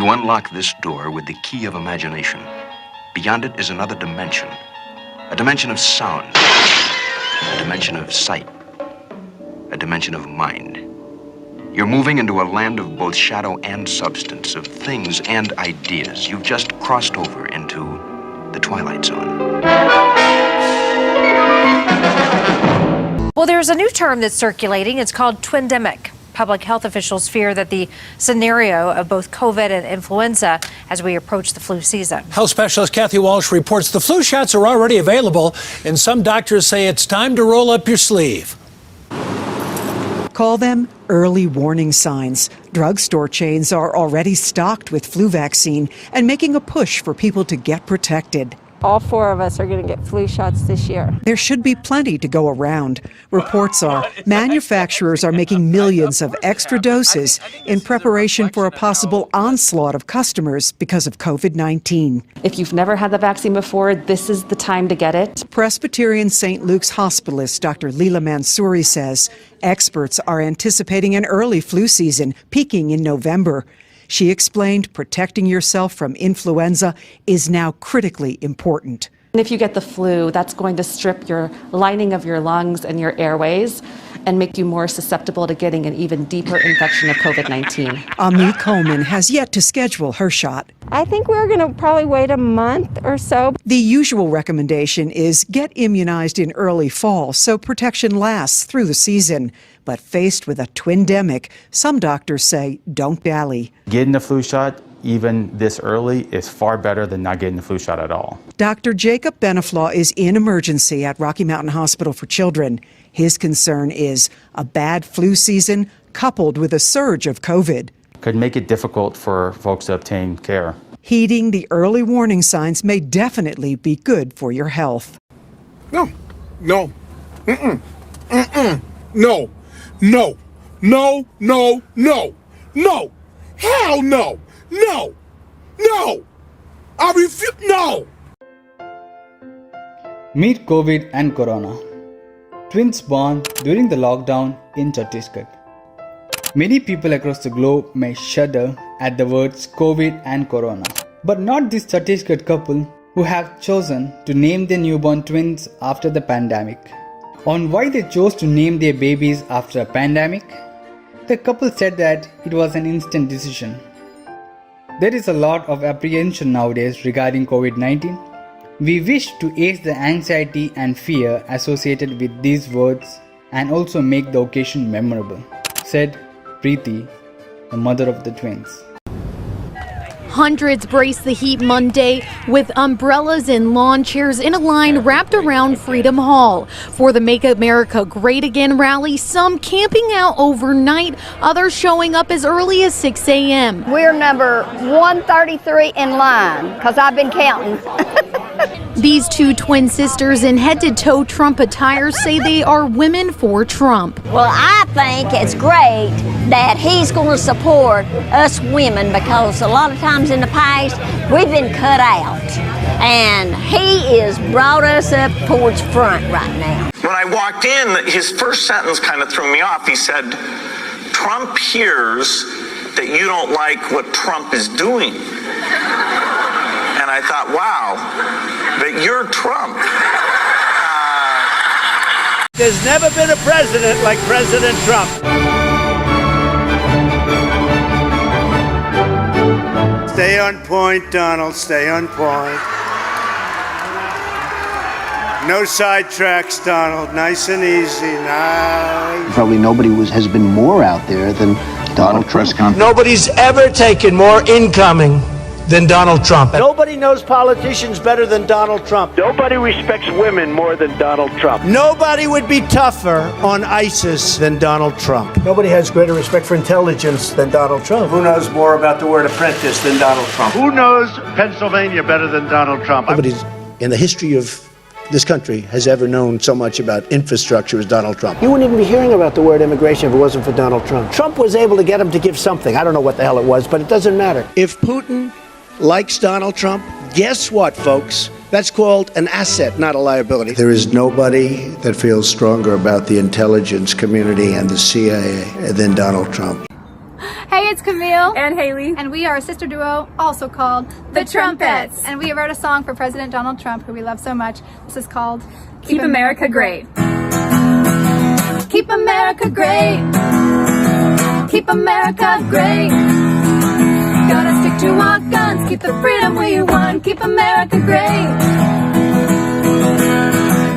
You unlock this door with the key of imagination. Beyond it is another dimension. A dimension of sound. A dimension of sight. A dimension of mind. You're moving into a land of both shadow and substance, of things and ideas. You've just crossed over into the Twilight Zone. Well, there's a new term that's circulating. It's called Twindemic. Public health officials fear that the scenario of both COVID and influenza as we approach the flu season. Health specialist Kathy Walsh reports the flu shots are already available, and some doctors say it's time to roll up your sleeve. Call them early warning signs. Drugstore chains are already stocked with flu vaccine and making a push for people to get protected. All 4 of us are going to get flu shots this year. There should be plenty to go around. Reports are manufacturers are making millions of extra doses in preparation for a possible onslaught of customers because of COVID-19. If you've never had the vaccine before, this is the time to get it. Presbyterian St. Luke's hospitalist Dr. Leela Mansouri says experts are anticipating an early flu season, peaking in November. She explained protecting yourself from influenza is now critically important. And if you get the flu, that's going to strip your lining of your lungs and your airways and make you more susceptible to getting an even deeper infection of COVID-19. Ami Coleman has yet to schedule her shot. I think we're going to probably wait a month or so. The usual recommendation is get immunized in early fall so protection lasts through the season. But faced with a twindemic, some doctors say don't dally. Getting the flu shot, even this early, is far better than not getting the flu shot at all. Dr. Jacob Beneflaw is in emergency at Rocky Mountain Hospital for Children. His concern is a bad flu season coupled with a surge of COVID. Could make it difficult for folks to obtain care. Heeding the early warning signs may definitely be good for your health. No. No. Hell no. No. I refuse. No. Meet COVID and Corona. Twins born during the lockdown in Chhattisgarh. Many people across the globe may shudder at the words COVID and Corona. But not this Chhattisgarh couple who have chosen to name their newborn twins after the pandemic. On why they chose to name their babies after a pandemic, the couple said that it was an instant decision. There is a lot of apprehension nowadays regarding COVID-19. We wish to ease the anxiety and fear associated with these words and also make the occasion memorable, said Preeti, the mother of the twins. Hundreds braced the heat Monday with umbrellas and lawn chairs in a line wrapped around Freedom Hall for the Make America Great Again rally, some camping out overnight, others showing up as early as 6 a.m. We're number 133 in line because I've been counting. These two twin sisters in head-to-toe Trump attire say they are women for Trump. Well, I think it's great that he's going to support us women because a lot of times in the past we've been cut out. And he has brought us up towards front right now. When I walked in, his first sentence kind of threw me off. He said, Trump hears that you don't like what Trump is doing. And I thought, wow, that you're Trump. There's never been a president like President Trump. Stay on point, Donald, stay on point. No sidetracks, Donald, nice and easy, nice. Probably nobody has been more out there than Donald Trump. Nobody's ever taken more incoming than Donald Trump. Nobody knows politicians better than Donald Trump. Nobody respects women more than Donald Trump. Nobody would be tougher on ISIS than Donald Trump. Nobody has greater respect for intelligence than Donald Trump. Who knows more about the word apprentice than Donald Trump? Who knows Pennsylvania better than Donald Trump? Nobody in the history of this country has ever known so much about infrastructure as Donald Trump. You wouldn't even be hearing about the word immigration if it wasn't for Donald Trump. Trump was able to get him to give something. I don't know what the hell it was, but it doesn't matter. If Putin likes Donald Trump, guess what, folks? That's called an asset, not a liability. There is nobody that feels stronger about the intelligence community and the CIA than Donald Trump. Hey, it's Camille and Haley, and we are a sister duo, also called The Trumpets. And we wrote a song for President Donald Trump, who we love so much. This is called Keep America Great. Keep America great. Keep America great. Gotta stick to our guns. Keep the freedom we want. Keep America great.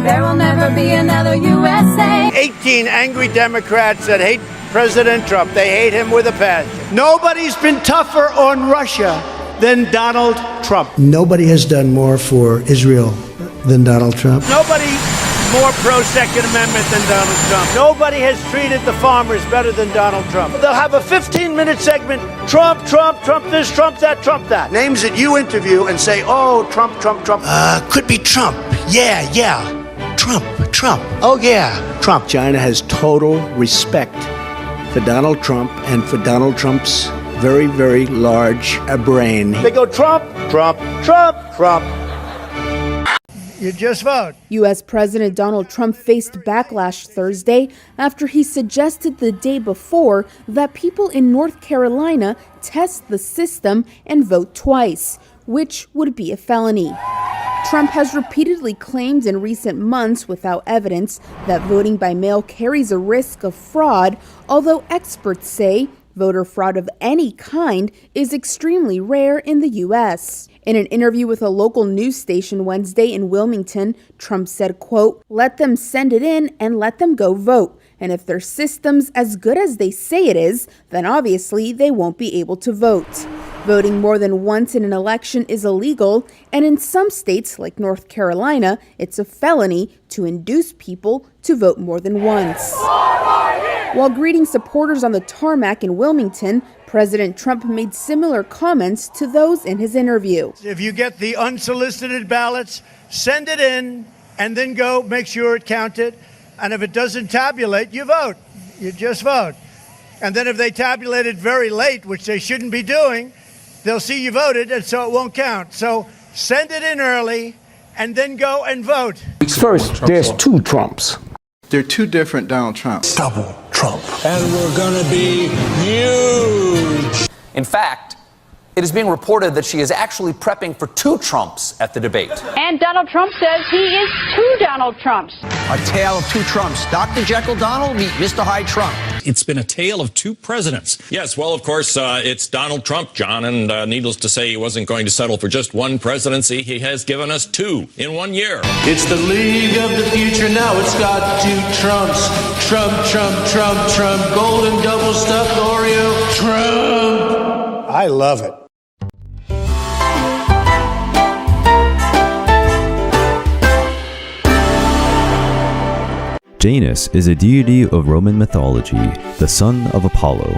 There will never be another USA. 18 angry Democrats that hate President Trump. They hate him with a passion. Nobody's been tougher on Russia than Donald Trump. Nobody has done more for Israel than Donald Trump. Nobody more pro-Second Amendment than Donald Trump. Nobody has treated the farmers better than Donald Trump. They'll have a 15-minute segment, Trump, Trump, Trump this, Trump that, Trump that. Names that you interview and say, oh, Trump, Trump, Trump. Could be Trump. Yeah. Trump. Oh, yeah, Trump. China has total respect for Donald Trump and for Donald Trump's very, very large brain. They go Trump, Trump, Trump, Trump. You just vote. U.S. President Donald Trump faced backlash Thursday after he suggested the day before that people in North Carolina test the system and vote twice, which would be a felony. Trump has repeatedly claimed in recent months without evidence that voting by mail carries a risk of fraud, although experts say voter fraud of any kind is extremely rare in the U.S. In an interview with a local news station Wednesday in Wilmington, Trump said, quote, "Let them send it in and let them go vote. And if their system's as good as they say it is, then obviously they won't be able to vote." Voting more than once in an election is illegal, and in some states, like North Carolina, it's a felony to induce people to vote more than once. While greeting supporters on the tarmac in Wilmington, President Trump made similar comments to those in his interview. If you get the unsolicited ballots, send it in and then go make sure it counted. And if it doesn't tabulate, you vote. You just vote. And then if they tabulate it very late, which they shouldn't be doing, they'll see you voted, and so it won't count. So send it in early and then go and vote. First, there's two Trumps. They're two different Donald Trumps. Double Trump. And we're going to be huge. In fact, it is being reported that she is actually prepping for two Trumps at the debate. And Donald Trump says he is two Donald Trumps. A tale of two Trumps. Dr. Jekyll Donald meet Mr. Hyde Trump. It's been a tale of two presidents. Yes, well, of course, it's Donald Trump, John, and needless to say, he wasn't going to settle for just one presidency. He has given us two in 1 year. It's the league of the future now. It's got two Trumps. Trump, Trump, Trump, Trump. Golden double stuffed Oreo. Trump. I love it. Janus is a deity of Roman mythology, the son of Apollo.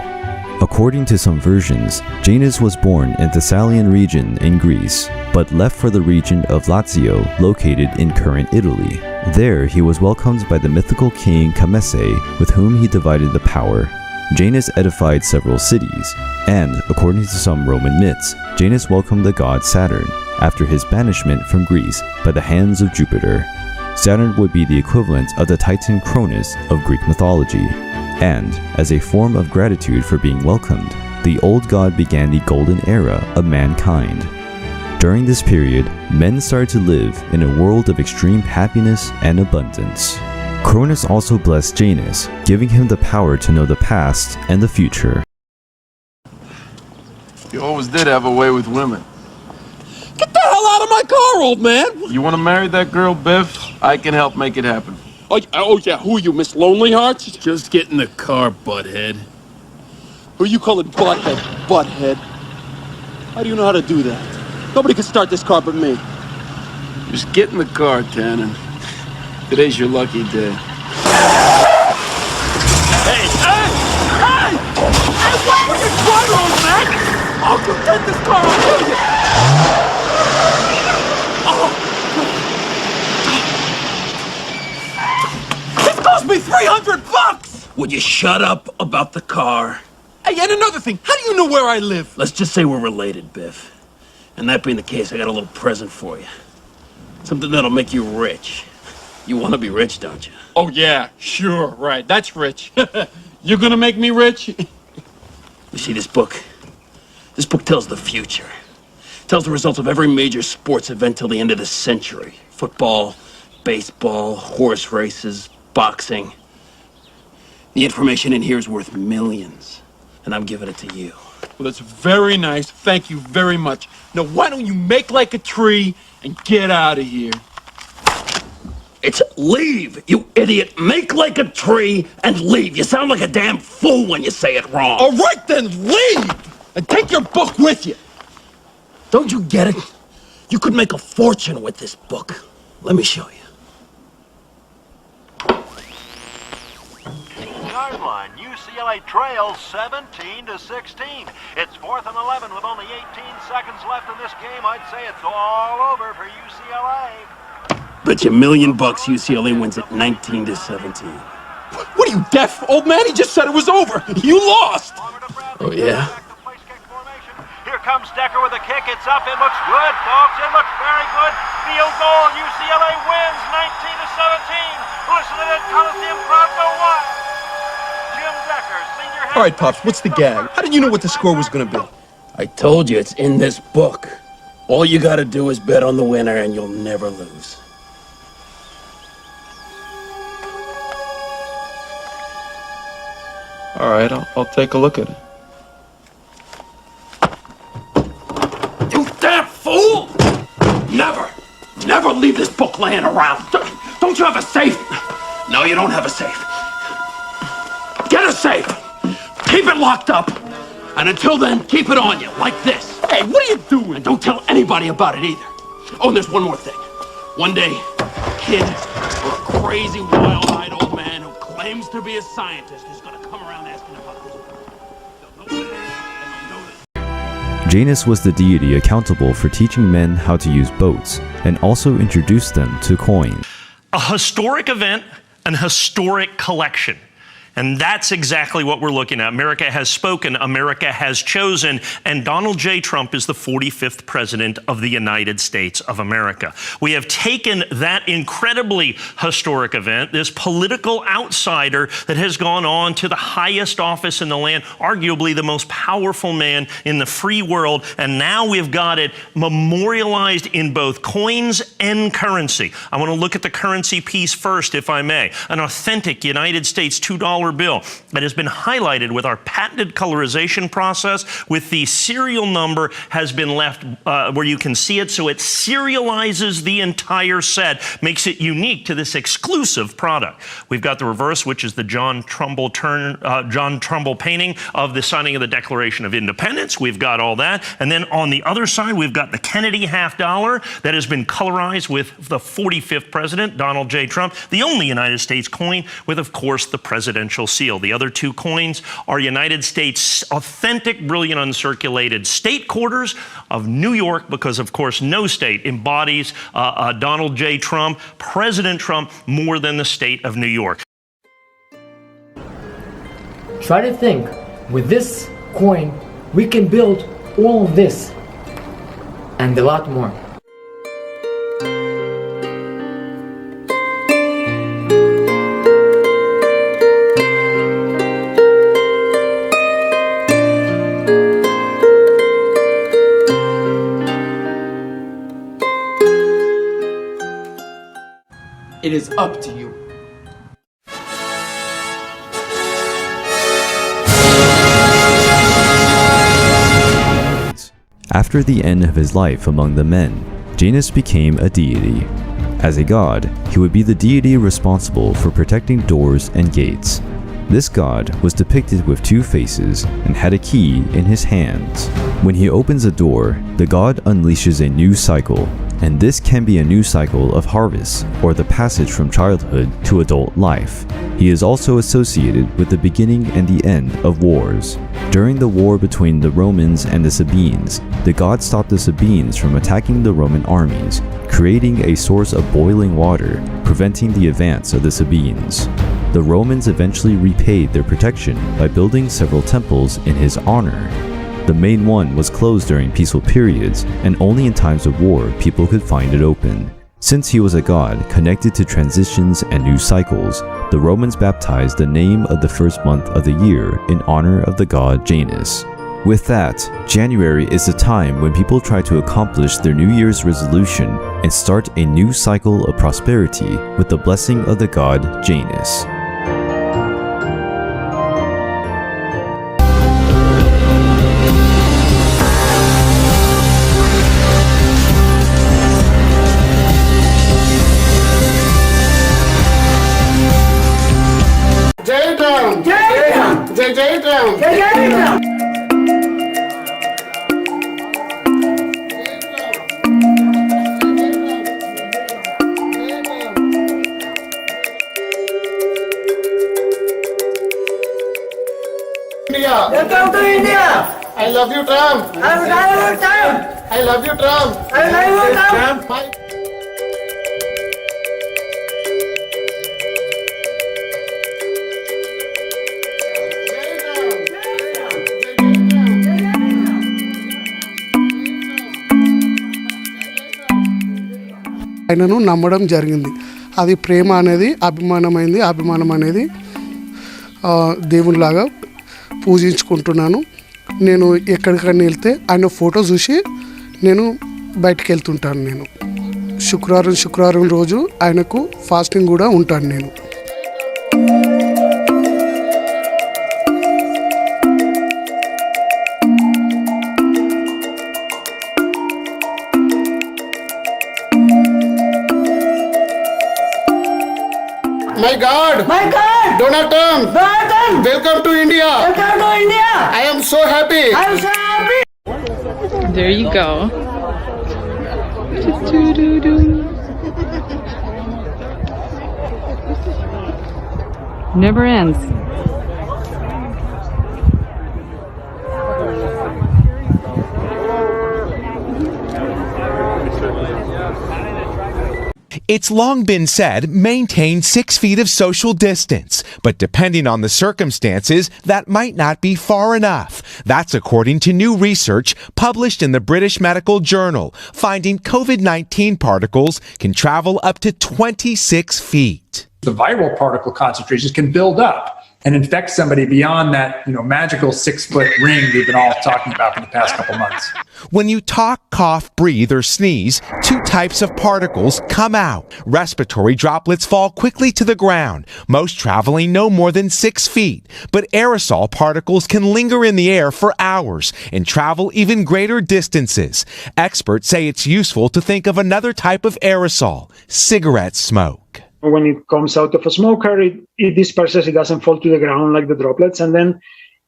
According to some versions, Janus was born in Thessalian region in Greece, but left for the region of Lazio, located in current Italy. There he was welcomed by the mythical king Camese, with whom he divided the power. Janus edified several cities, and, according to some Roman myths, Janus welcomed the god Saturn, after his banishment from Greece by the hands of Jupiter. Saturn would be the equivalent of the Titan Cronus of Greek mythology, and, as a form of gratitude for being welcomed, the old god began the golden era of mankind. During this period, men started to live in a world of extreme happiness and abundance. Cronus also blessed Janus, giving him the power to know the past and the future. You always did have a way with women. Get the hell out of my car, old man! You want to marry that girl, Biff? I can help make it happen. Oh yeah, who are you, Miss Lonely Hearts? Just get in the car, butthead. Who you calling butthead, butthead? How do you know how to do that? Nobody can start this car but me. Just get in the car, Tannen. Today's your lucky day. Hey! Hey, what were you trying, old man? I'll go get this car, I'll kill you! This cost me $300! Would you shut up about the car? Hey, and another thing, how do you know where I live? Let's just say we're related, Biff. And that being the case, I got a little present for you. Something that'll make you rich. You want to be rich, don't you? Oh yeah, sure, right, that's rich. You're gonna make me rich? You see, this book tells the future. It tells the results of every major sports event till the end of the century. Football, baseball, horse races, boxing. The information in here is worth millions, and I'm giving it to you. Well, that's very nice. Thank you very much. Now, why don't you make like a tree and get out of here? It's leave, you idiot. Make like a tree and leave. You sound like a damn fool when you say it wrong. All right, then, leave! And take your book with you. Don't you get it? You could make a fortune with this book. Let me show you. Yard UCLA trails 17-16. It's 4th and 11 with only 18 seconds left in this game. I'd say it's all over for UCLA. Bet you $1 million UCLA wins at 19-17. What are you, deaf, old man? He just said it was over. You lost. Oh, yeah? Here comes Decker with a kick. It's up. It looks good, folks. It looks very good. Field goal. UCLA wins 19-17. Listen to that Coliseum crowd go wild. Jim Decker, senior head. All right, Pops, what's the gag? How did you know what the score was going to be? I told you, it's in this book. All you gotta do is bet on the winner and you'll never lose. All right, I'll take a look at it. You damn fool! Never leave this book laying around. Don't you have a safe? No, you don't have a safe. Get a safe. Keep it locked up. And until then, keep it on you, like this. Hey, what are you doing? And don't tell anybody about it either. Oh, and there's one more thing. One day, a kid or a crazy, wild-eyed old man who claims to be a scientist is gonna come around asking about this. They'll know what it is, and they'll know this. Janus was the deity accountable for teaching men how to use boats, and also introduced them to coin. A historic event, an historic collection. And that's exactly what we're looking at. America has spoken, America has chosen, and Donald J. Trump is the 45th president of the United States of America. We have taken that incredibly historic event, this political outsider that has gone on to the highest office in the land, arguably the most powerful man in the free world, and now we've got it memorialized in both coins and currency. I want to look at the currency piece first, if I may. An authentic United States $2 bill that has been highlighted with our patented colorization process, with the serial number has been left where you can see it, so it serializes the entire set, makes it unique to this exclusive product. We've got the reverse, which is the John Trumbull painting of the signing of the Declaration of Independence. We've got all that, and then on the other side we've got the Kennedy $50 that has been colorized with the 45th president, Donald J. Trump, the only United States coin with, of course, the presidential seal. The other two coins are United States authentic, brilliant, uncirculated state quarters of New York, because, of course, no state embodies Donald J. Trump, President Trump, more than the state of New York. Try to think, with this coin, we can build all of this and a lot more. It is up to you. After the end of his life among the men, Janus became a deity. As a god, he would be the deity responsible for protecting doors and gates. This god was depicted with two faces and had a key in his hands. When he opens a door, the god unleashes a new cycle, and this can be a new cycle of harvest or the passage from childhood to adult life. He is also associated with the beginning and the end of wars. During the war between the Romans and the Sabines, the god stopped the Sabines from attacking the Roman armies, creating a source of boiling water, preventing the advance of the Sabines. The Romans eventually repaid their protection by building several temples in his honor. The main one was closed during peaceful periods, and only in times of war people could find it open. Since he was a god connected to transitions and new cycles, the Romans baptized the name of the first month of the year in honor of the god Janus. With that, January is the time when people try to accomplish their New Year's resolution and start a new cycle of prosperity with the blessing of the god Janus. Welcome to India. I love you, Trump. I love you, Trump. I love you, Trump. I love you, Trump. ఆయనను నమ్మడం జరిగింది. అది ప్రేమ అనేది అభిమానమైంది. అభిమానం అనేది దేవునిలాగా పూజించుకుంటున్నాను. నేను ఎక్కడికైనా వెళ్తే ఆయన ఫోటో చూసి నేను బయటికి వెళ్తుంటాను. నేను శుక్రవారం రోజు ఆయనకు ఫాస్టింగ్ కూడా ఉంటాను నేను. My God! Donald Trump! Welcome to India! Welcome to India! I am so happy! I am so happy! There you go. Never ends. It's long been said, maintain 6 feet of social distance, but depending on the circumstances, that might not be far enough. That's according to new research published in the British Medical Journal, finding COVID-19 particles can travel up to 26 feet. The viral particle concentrations can build up and infect somebody beyond that, magical 6-foot ring we've been all talking about for the past couple months. When you talk, cough, breathe, or sneeze, 2 types of particles come out. Respiratory droplets fall quickly to the ground, most traveling no more than 6 feet. But aerosol particles can linger in the air for hours and travel even greater distances. Experts say it's useful to think of another type of aerosol, cigarette smoke. When it comes out of a smoker, it disperses, it doesn't fall to the ground like the droplets, and then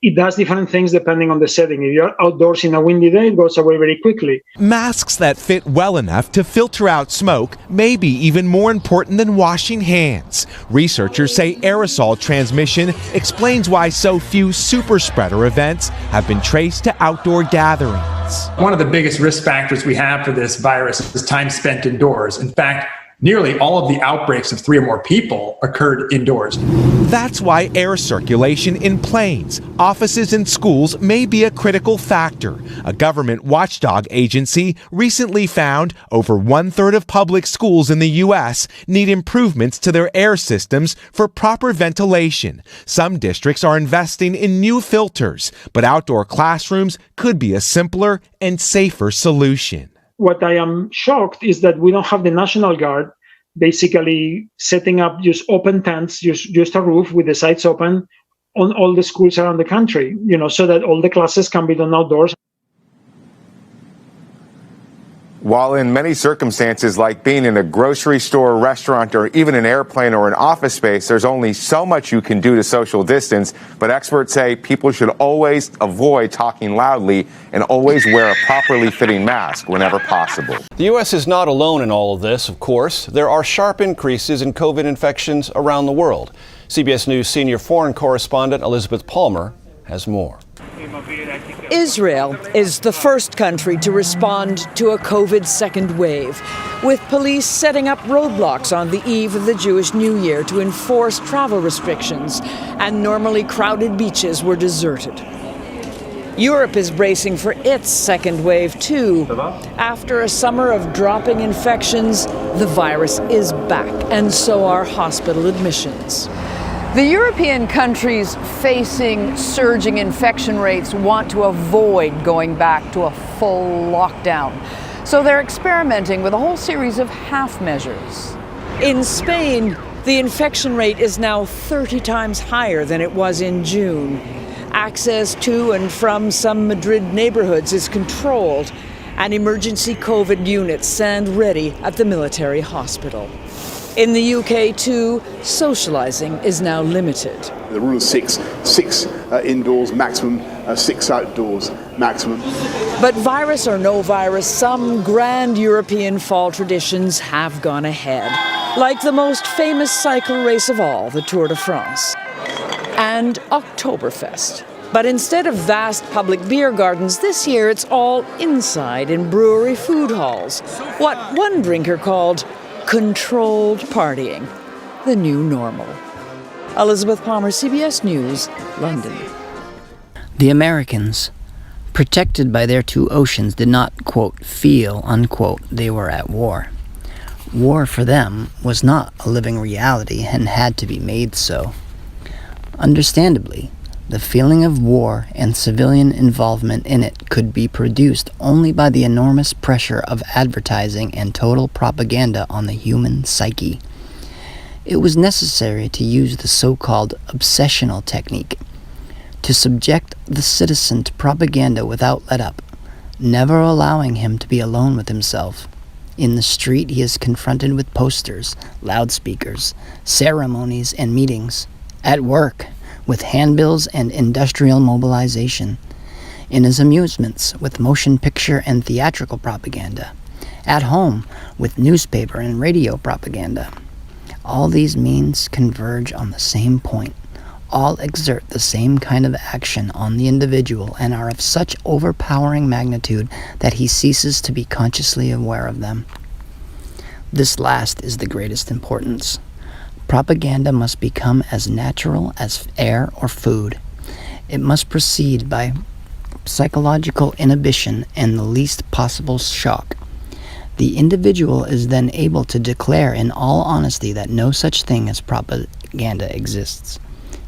it does different things depending on the setting. If you're outdoors in a windy day, it goes away very quickly. Masks that fit well enough to filter out smoke may be even more important than washing hands. Researchers say aerosol transmission explains why so few super spreader events have been traced to outdoor gatherings. One of the biggest risk factors we have for this virus is time spent indoors. In fact, nearly all of the outbreaks of 3 or more people occurred indoors. That's why air circulation in planes, offices, and schools may be a critical factor. A government watchdog agency recently found over 1/3 of public schools in the U.S. need improvements to their air systems for proper ventilation. Some districts are investing in new filters, but outdoor classrooms could be a simpler and safer solution. What I am shocked is that we don't have the National Guard basically setting up just open tents, just a roof with the sides open on all the schools around the country, so that all the classes can be done outdoors. While in many circumstances, like being in a grocery store, restaurant, or even an airplane or an office space, there's only so much you can do to social distance. But experts say people should always avoid talking loudly and always wear a properly fitting mask whenever possible. The U.S. is not alone in all of this, of course. There are sharp increases in COVID infections around the world. CBS News senior foreign correspondent Elizabeth Palmer has more. Israel is the first country to respond to a COVID second wave, with police setting up roadblocks on the eve of the Jewish New Year to enforce travel restrictions, and normally crowded beaches were deserted. Europe is bracing for its second wave, too. After a summer of dropping infections, the virus is back, and so are hospital admissions. The European countries facing surging infection rates want to avoid going back to a full lockdown. So they're experimenting with a whole series of half measures. In Spain, the infection rate is now 30 times higher than it was in June. Access to and from some Madrid neighborhoods is controlled, and emergency COVID units stand ready at the military hospital. In the UK, too, socializing is now limited. The rule of six indoors maximum, 6 outdoors maximum. But virus or no virus, some grand European fall traditions have gone ahead, like the most famous cycle race of all, the Tour de France, and Oktoberfest. But instead of vast public beer gardens, this year it's all inside in brewery food halls, what one drinker called controlled partying, the new normal. Elizabeth Palmer, CBS News, London. The Americans, protected by their two oceans, did not, quote, feel, unquote, they were at war. War for them was not a living reality and had to be made so. Understandably, the feeling of war and civilian involvement in it could be produced only by the enormous pressure of advertising and total propaganda on the human psyche. It was necessary to use the so-called obsessional technique, to subject the citizen to propaganda without let-up, never allowing him to be alone with himself. In the street, he is confronted with posters, loudspeakers, ceremonies, and meetings. At work, with handbills and industrial mobilization. In his amusements, with motion picture and theatrical propaganda. At home, with newspaper and radio propaganda. All these means converge on the same point. All exert the same kind of action on the individual and are of such overpowering magnitude that he ceases to be consciously aware of them. This last is the greatest importance. Propaganda must become as natural as air or food. It must proceed by psychological inhibition and the least possible shock. The individual is then able to declare in all honesty that no such thing as propaganda exists.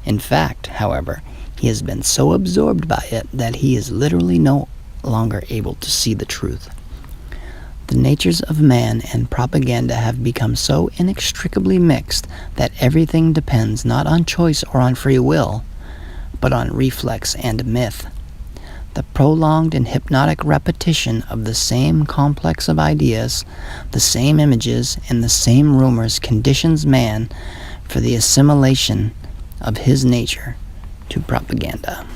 In fact, however, he has been so absorbed by it that he is literally no longer able to see the truth. The natures of man and propaganda have become so inextricably mixed that everything depends not on choice or on free will, but on reflex and myth. The prolonged and hypnotic repetition of the same complex of ideas, the same images, and the same rumors conditions man for the assimilation of his nature to propaganda.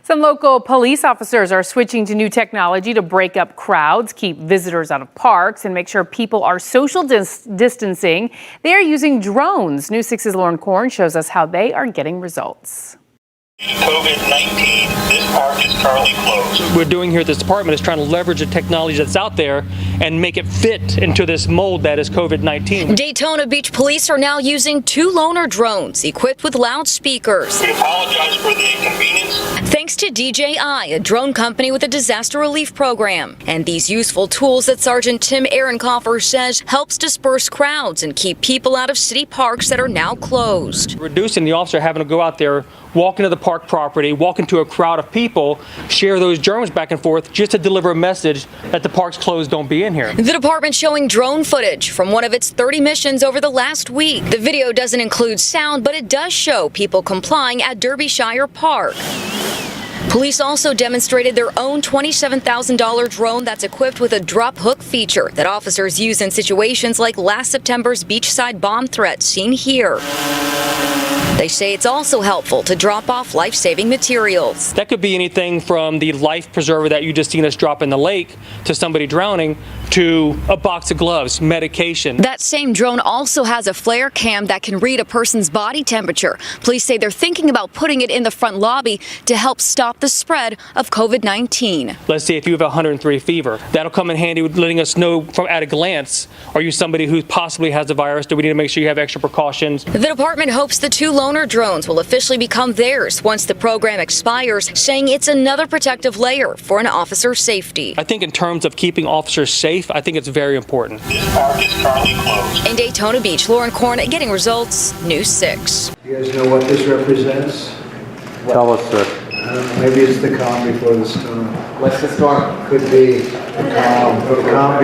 Some local police officers are switching to new technology to break up crowds, keep visitors out of parks, and make sure people are social distancing. They are using drones. News 6's Lauren Korn shows us how they are getting results. COVID-19, this park is currently closed. What we're doing here at this department is trying to leverage the technology that's out there and make it fit into this mold that is COVID-19. Daytona Beach police are now using 2 loaner drones equipped with loudspeakers. We apologize for the inconvenience. Thanks to DJI, a drone company with a disaster relief program. And these useful tools that Sergeant Tim Ehrenkoffer says helps disperse crowds and keep people out of city parks that are now closed. Reducing the officer having to go out there, walk into the park property, walk into a crowd of people, share those drones back and forth just to deliver a message that the park's closed, don't be in here. The department showing drone footage from one of its 30 missions over the last week. The video doesn't include sound, but it does show people complying at Derbyshire Park. Police also demonstrated their own $27,000 drone that's equipped with a drop hook feature that officers use in situations like last September's beachside bomb threat seen here. They say it's also helpful to drop off life-saving materials. That could be anything from the life preserver that you just seen us drop in the lake to somebody drowning, to a box of gloves, medication. That same drone also has a flare cam that can read a person's body temperature. Police say they're thinking about putting it in the front lobby to help stop the spread of COVID-19. Let's say if you have 103 fever, that'll come in handy with letting us know from at a glance, are you somebody who possibly has the virus? Do we need to make sure you have extra precautions? The department hopes the 2 loaner drones will officially become theirs once the program expires, saying it's another protective layer for an officer's safety. I think in terms of keeping officers safe, I think it's very important. This park is currently closed. In Daytona Beach, Lauren Korn, Getting Results, News 6. You guys know what this represents? Tell us, sir. Maybe it's the calm before the storm. What's the storm? Could be the calm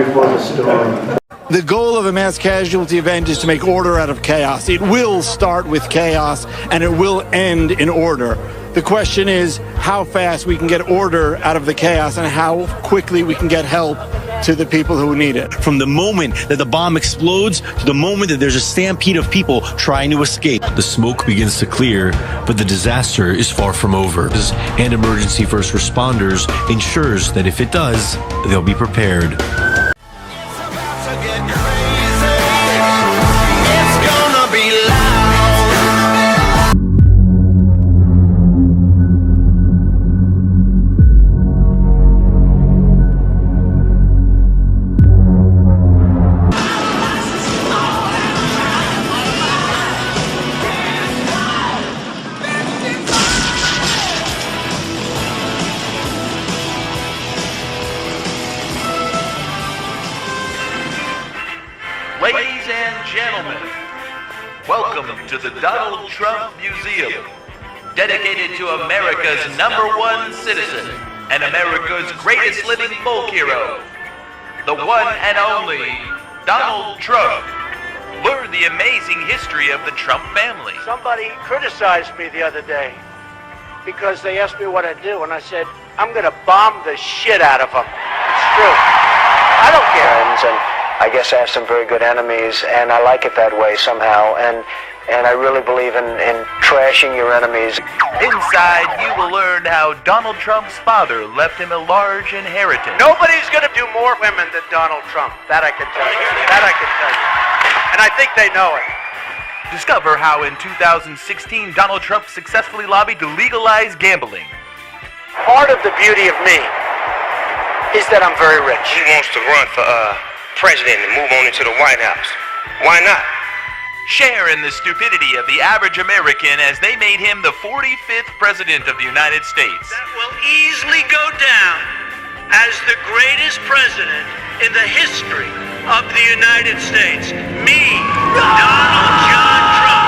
before the storm. The goal of a mass casualty event is to make order out of chaos. It will start with chaos and it will end in order. The question is how fast we can get order out of the chaos and how quickly we can get help to the people who need it. From the moment that the bomb explodes to the moment that there's a stampede of people trying to escape. The smoke begins to clear, but the disaster is far from over. And emergency first responders ensures that if it does, they'll be prepared. Ladies and gentlemen, welcome to the Donald Trump Museum, dedicated to America's #1 citizen and America's greatest living folk hero, the one and only Donald Trump. Learn the amazing history of the Trump family. Somebody criticized me the other day because they asked me what I do, and I said, I'm going to bomb the shit out of them. It's true. I don't care. And I guess I have some very good enemies, and I like it that way somehow, and I really believe in trashing your enemies. Inside, you will learn how Donald Trump's father left him a large inheritance. Nobody's going to do more women than Donald Trump. That I can tell you. That I can tell you. And I think they know it. Discover how in 2016 Donald Trump successfully lobbied to legalize gambling. Part of the beauty of me is that I'm very rich. He wants to run for president and move on into the White House. Why not? Share in the stupidity of the average American as they made him the 45th president of the United States. That will easily go down as the greatest president in the history of the United States. Me, Donald John Trump.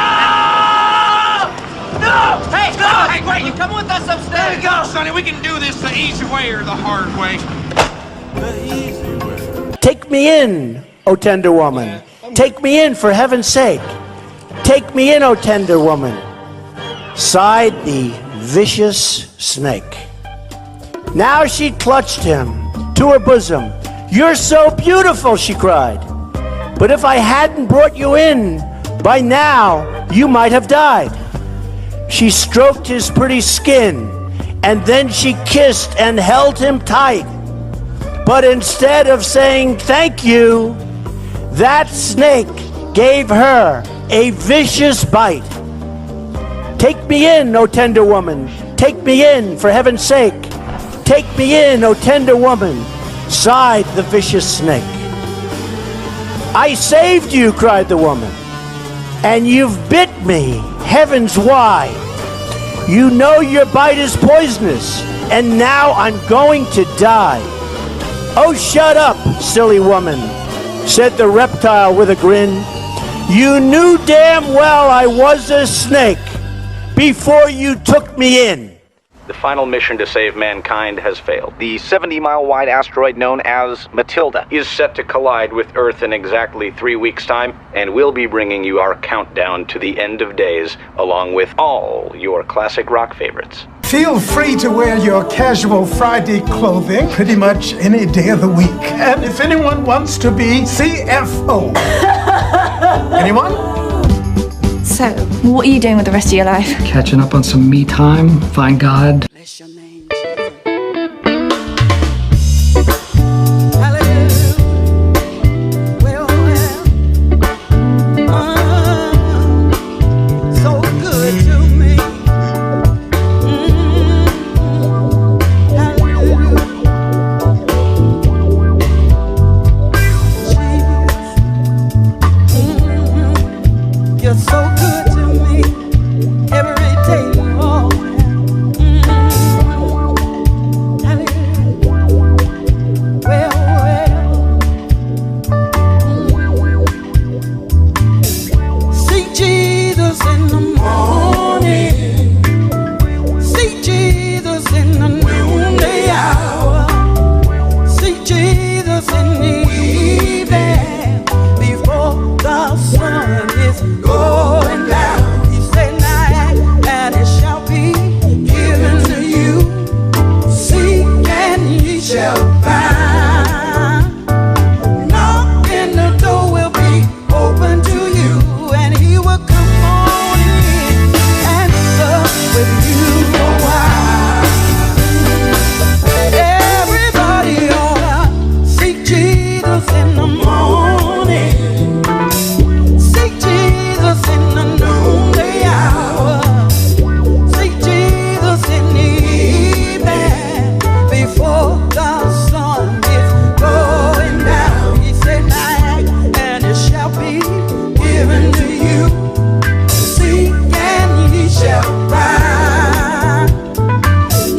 No! Hey, no! Hey, wait, you come with us upstairs? There you go, Sonny. We can do this the easy way or the hard way. The easy way. Take me in, O tender woman. Take me in, for heaven's sake. Take me in, O tender woman. Sighed the vicious snake. Now she clutched him to her bosom. You're so beautiful, she cried. But if I hadn't brought you in, by now you might have died. She stroked his pretty skin, and then she kissed and held him tight. But instead of saying thank you, that snake gave her a vicious bite. Take me in, O tender woman. Take me in, for heaven's sake. Take me in, O tender woman, sighed the vicious snake. I saved you, cried the woman, and you've bit me, heavens why. You know your bite is poisonous, and now I'm going to die. Oh, shut up, silly woman, said the reptile with a grin. You knew damn well I was a snake before you took me in. The final mission to save mankind has failed. The 70-mile-wide asteroid known as Matilda is set to collide with Earth in exactly 3 weeks' time, and we'll be bringing you our countdown to the end of days, along with all your classic rock favorites. Feel free to wear your casual Friday clothing pretty much any day of the week. And if anyone wants to be CFO. Anyone? So, what are you doing with the rest of your life? Catching up on some me time, find God. Bless your name, Jesus in the noonday hour. Seek Jesus in the evening before the sun is going down. He said, "Night, and it shall be given to you. Seek and ye shall find. Knock and the door will be open to you, and He will come on in and sup with you a while." Everybody ought to seek Jesus in the morning. Seek Jesus in the noonday hour. Seek Jesus in the evening before the sun is going down. He said, "Night, and it shall be given to you. Seek and ye shall find.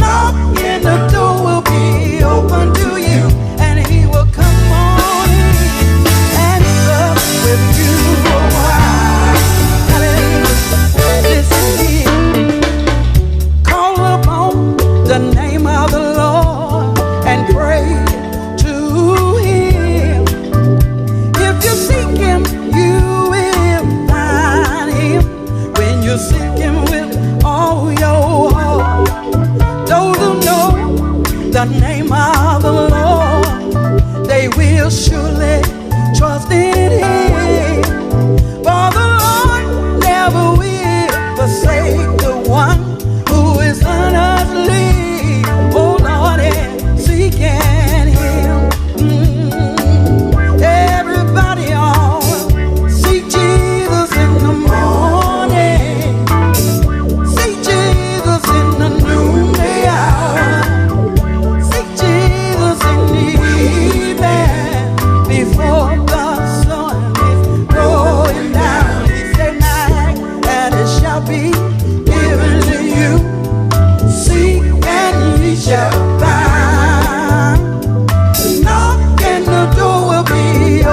Knock and the door will be open to you, and He will come on in and sup with you a while." Hallelujah. Listen here. Call upon the name of the Lord and pray to Him. If you seek Him, you will find Him. When you seek Him with all your heart. Those who know the name of the Lord, they will surely trust in Him. For the Lord never will forsake the one who is honestly, oh Lord, and seeking Him. Everybody ought to seek Jesus in the morning. Seek Jesus in the noonday hour. Seek Jesus in the evening before the sun is going down. He said, "Night, and it shall be given to you. Seek and ye shall find. Knock and the door will be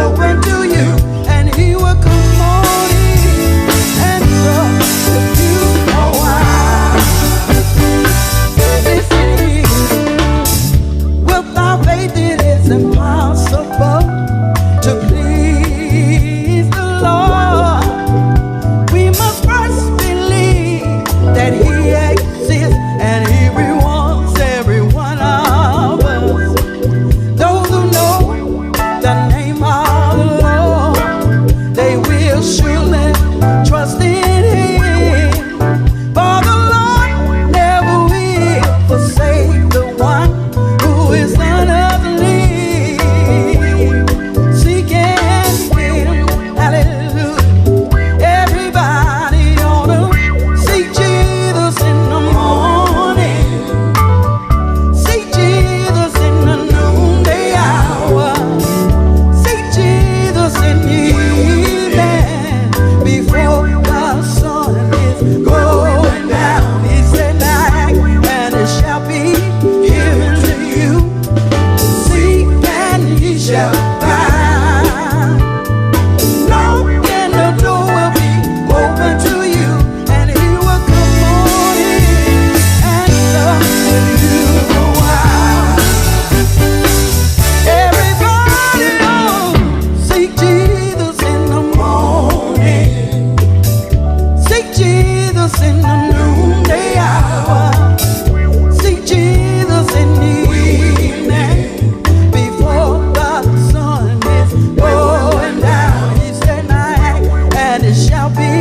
open to you, and He will come on in and sup with you a while." Listen here. Without faith it is impossible to please the Lord. We must first believe that He exists and He rewards every one of us. Those who know the name of the Lord, they will surely trust in Him. For the Lord never will forsake the one who is honestly seeking Him. Hallelujah. Everybody ought to seek Jesus in the morning. Seek Jesus in the noonday hour. Seek Jesus in the evening before the sun is going down. He said, "Night, and it shall be given to you. Seek and ye shall find. Knock and the door will be open to you, and He will come on in and sup with you a while." Everybody ought to seek Jesus in the morning. Seek Jesus in the noonday hour. Seek Jesus in the evening before the sun is going down. He said, "Night, and it shall be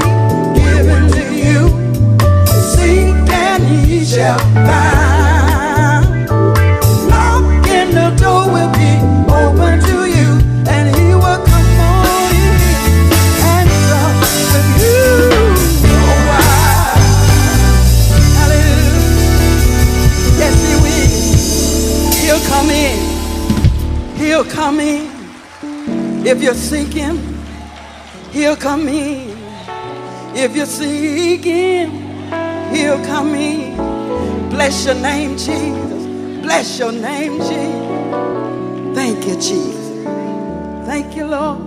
given to you. Seek and ye shall find. Knock and the door will be open to you, and He will come on in and sup with you a while." Hallelujah. Yes, He will. He'll come in. He'll come in. If you seek Him, He'll come in. If you seek Him, He'll come in. Bless your name, Jesus. Bless your name, Jesus. Thank you, Jesus. Thank you, Lord.